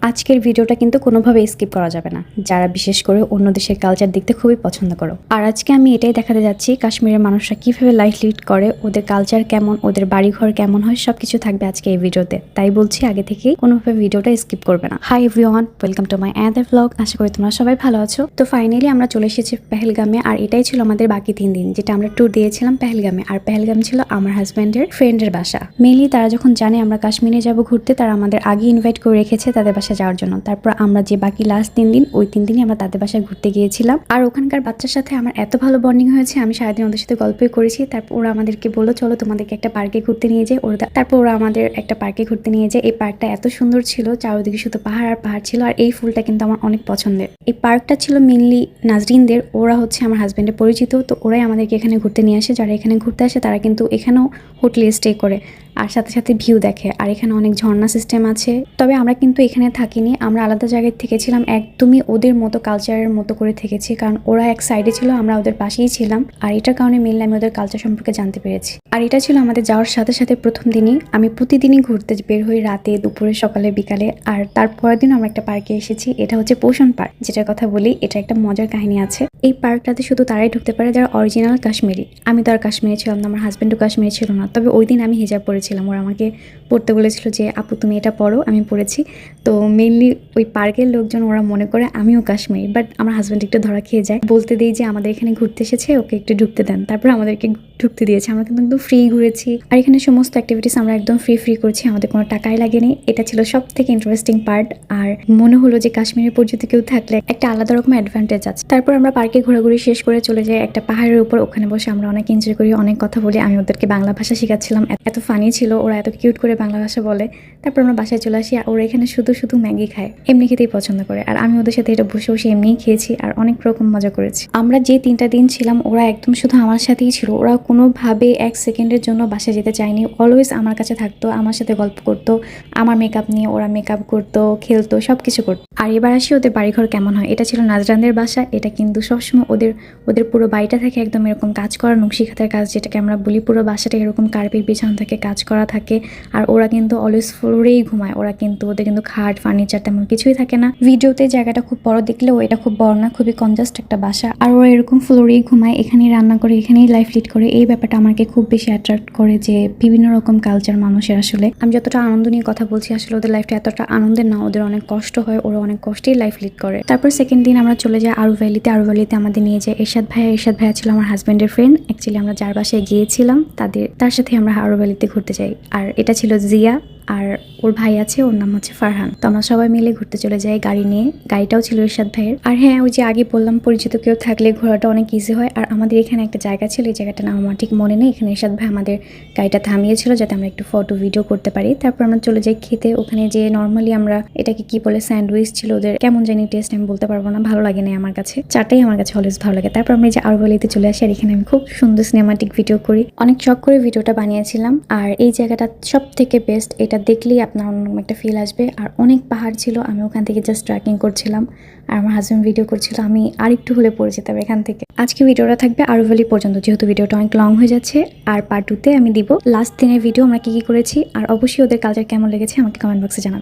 আজকের ভিডিওটা কিন্তু কোনোভাবে স্কিপ করা যাবে না, যারা বিশেষ করে অন্য দেশের কালচার দেখতে খুবই পছন্দ করো। আর আজকে আমি এটাই দেখাতে যাচ্ছি কাশ্মীরের মানুষরা কিভাবে লাইফ লিড করে, ওদের কালচার কেমন, ওদের বাড়িঘর কেমন হয়, সবকিছু থাকবে আজকে এই ভিডিওতে। তাই বলছি আগে থেকেই কোনোভাবে ভিডিওটা স্কিপ করবে না। Hi everyone, welcome to my another blog. আশা করি তোমরা সবাই ভালো আছো। তো ফাইনালি আমরা চলে এসেছি পেহেলগামে, আর এটাই ছিল আমাদের বাকি 3 দিন যেটা আমরা ট্যুর দিয়েছিলাম পেহেলগামে। আর পেহেলগাম ছিল আমার হাজব্যান্ডের ফ্রেন্ডের বাসা। মেনলি তারা যখন জানে আমরা কাশ্মীরে যাব ঘুরতে, তারা আমাদের আগে ইনভাইট করে রেখেছে তাদের বাসায় যাওয়ার জন্য। তারপর আমরা যে বাকি লাস্ট 3 দিন, ওই 3 দিনই আমরা তাদের বাসায় ঘুরতে গিয়েছিলাম। আর ওখানকার বাচ্চার সাথে আমার এত ভালো বন্ডিং হয়েছে, আমি সারাদিন ওদের সাথে গল্পই করেছি। তারপর ওরা আমাদেরকে বললো চলো তোমাদেরকে একটা পার্কে ঘুরতে নিয়ে যায়। তারপর ওরা আমাদের একটা পার্কে ঘুরতে নিয়ে যায়। এই পার্কটা এত সুন্দর ছিল, চারদিকে শুধু পাহাড় আর পাহাড় ছিল। আর এই ফুলটা কিন্তু আমার অনেক পছন্দের। এই পার্কটা ছিল মেনলি নাজরিনদের, ওরা হচ্ছে আমার হাজব্যান্ডের পরিচিত। তো ওরাই আমাদেরকে এখানে ঘুরতে নিয়ে আসে। যারা এখানে ঘুরতে আসে তারা কিন্তু এখানেও হোটেলে স্টে করে, আর সাথে সাথে ভিউ দেখে। আর এখানে অনেক ঝর্ণা সিস্টেম আছে। তবে আমরা কিন্তু এখানে থাকিনি, আমরা আলাদা জায়গায় থেকেছিলাম, একদমই ওদের মতো কালচারের মতো করে থেকেছি। কারণ ওরা এক সাইডে ছিল, আমরা ওদের পাশেই ছিলাম। আর এটার কারণে মেনলি আমি ওদের কালচার সম্পর্কে জানতে পেরেছি। আর এটা ছিল আমাদের যাওয়ার সাথে সাথে প্রথম দিনই। আমি প্রতিদিনই ঘুরতে বের হই, রাতে, দুপুরে, সকালে, বিকালে। আর তারপরের দিন আমরা একটা পার্কে এসেছি, এটা হচ্ছে পোষণ পার্ক। যেটার কথা বলি, এটা একটা মজার কাহিনী আছে। এই পার্কটাতে শুধু তারাই ঢুকতে পারে যারা অরিজিনাল কাশ্মীরি। আমি তো আর কাশ্মীরি ছিলাম না, আমার হাজব্যান্ডও কাশ্মীরি ছিল না। তবে ওই দিন আমি হিজাব পরেছিলাম, ওরা আমাকে পড়তে বলেছিল যে আপু তুমি এটা পড়ো, আমি পড়েছি। তো মেনলি ওই পার্কের লোকজন ওরা মনে করে আমিও কাশ্মীরি, বাট আমার হাজব্যান্ড একটু ধরা খেয়ে যায়। বলতে দিই যে আমাদের এখানে ঘুরতে এসেছে, ওকে একটু ঢুকতে দেন। তারপর আমাদেরকে ঢুকতে দিয়েছে। আমরা কিন্তু একদম ফ্রি ঘুরেছি। আর এখানে সমস্ত অ্যাক্টিভিটিস আমরা একদম ফ্রি করছি, আমাদের কোনো টাকাই লাগেনি। এটা ছিল সব থেকে ইন্টারেস্টিং পার্ট। আর মনে হলো যে কাশ্মীরের পর যদি কেউ থাকলে একটা আলাদা রকম অ্যাডভান্টেজ আছে। তারপর আমরা পার্কে ঘোরাঘুরি শেষ করে চলে যাই একটা পাহাড়ের উপর। ওখানে বসে আমরা অনেক এনজয় করি, অনেক কথা বলি। আমি ওদেরকে বাংলা ভাষা শেখাচ্ছিলাম, এত ফানি ছিল, ওরা এত কিউট করে বাংলা ভাষা বলে। তারপর আমরা বাসায় চলে আসি। আর ওরা এখানে শুধু শুধু ম্যাগি খায়, এমনি খেতেই পছন্দ করে। আর আমি ওদের সাথে এটা বসে বসে এমনিই খেয়েছি আর অনেক রকম মজা করেছি। আমরা যে 3টা দিন ছিলাম, ওরা একদম শুধু আমার সাথেই ছিল। ওরা কোনোভাবে 1 সেকেন্ডের জন্য বাসায় যেতে চায়নি, অলওয়েজ আমার কাছে থাকতো, আমার সাথে গল্প করতো। আমার মেকআপ নিয়ে ওরা মেকআপ করতো, খেলতো, সবকিছু করতো। আর এবার আসি ওদের বাড়িঘর কেমন হয়। এটা ছিল নাজরানদের বাসা। এটা কিন্তু সবসময় ওদের পুরো বাড়িটা থাকে একদম এরকম কাজ করা, নকশি খাতার কাজ যেটাকে আমরা বলি। পুরো বাসাটা এরকম কার্পেট বিছানো থাকে, কাজ করা থাকে। আর ওরা কিন্তু অলওয়েজ ফ্লোরেই ঘুমায়। ওদের কিন্তু খাট, ফার্নিচার তেমন কিছুই থাকে না। ভিডিওতে জায়গাটা খুব বড় দেখলেও এটা খুব বড় না, খুবই কনজাস্ট একটা বাসা। আর ওরা এরকম ফ্লোরেই ঘুমায়, এখানেই রান্না করে, এখানেই লাইফ লিড করে। এই ব্যাপারটা আমাকে খুব বেশি অ্যাট্রাক্ট করে যে বিভিন্ন রকম কালচার মানুষের। আসলে আমি যতটা আনন্দ নিয়ে কথা বলছি, আসলে ওদের লাইফটা এতটা আনন্দের না, ওদের অনেক কষ্ট হয়, ওরা অনেক কষ্টেই লাইফ লিড করে। তারপর সেকেন্ড দিন আমরা চলে যাই আরু ভ্যালিতে। আরু ভ্যালিতে আমাদের নিয়ে যায় এরশাদ ভাইয়া ছিল আমার হাজব্যান্ডের ফ্রেন্ড। অ্যাকচুয়ালি আমরা যার বাসায় গিয়েছিলাম তার সাথে আমরা আরু ভ্যালিতে ঘুরতে যাই। আর এটা ছিল জিয়া, আর ওর ভাই আছে, ওর নাম হচ্ছে ফারহান। তো আমরা সবাই মিলে ঘুরতে চলে যাই গাড়ি নিয়ে। গাড়িটাও ছিল এরশাদ ভাইয়ের। আর হ্যাঁ, ওই যে আগে বললাম পরিচিত কেউ থাকলে ঘোরাটা অনেক ইজি হয়। আর আমাদের এখানে একটা জায়গা ছিল, এই জায়গাটার নাম আমার ঠিক মনে নেই। এখানে এরশাদ ভাই আমাদের গাড়িটা থামিয়েছিল যাতে আমরা একটু ফটো ভিডিও করতে পারি। তারপর আমরা চলে যাই খেতে। ওখানে যে নর্মালি আমরা এটাকে কি বলে, স্যান্ডউইচ ছিল ওদের, কেমন জানি টেস্ট আমি বলতে পারবো না, ভালো লাগে না আমার কাছে। চাটাই আমার কাছে অলওয়েজ ভালো লাগে। তারপর আমরা যে আরুবালিতে চলে আসি, আর এখানে আমি খুব সুন্দর সিনেমাটিক ভিডিও করি, অনেক শখ করে ভিডিওটা বানিয়েছিলাম। আর এই জায়গাটা সব থেকে বেস্ট, এটা দেখলেই আপনার অন্যরকম একটা ফিল আসবে। আর অনেক পাহাড় ছিল, আমি ওখান থেকে জাস্ট ট্রেকিং করছিলাম আর আমার হাজব্যান্ড ভিডিও করছিল। আমি আরেকটু হলে পড়ে যেতাম এখান থেকে। আজকে ভিডিওটা থাকবে আরুবালি পর্যন্ত, যেহেতু ভিডিওটা অনেক লং হয়ে যাচ্ছে। আর পার্ট 2 তে আমি দিব লাস্ট দিনের ভিডিও, আমরা কি করেছি। আর অবশ্যই ওদের কালচার কেমন লেগেছে আমাকে কমেন্ট বক্সে জানাবে।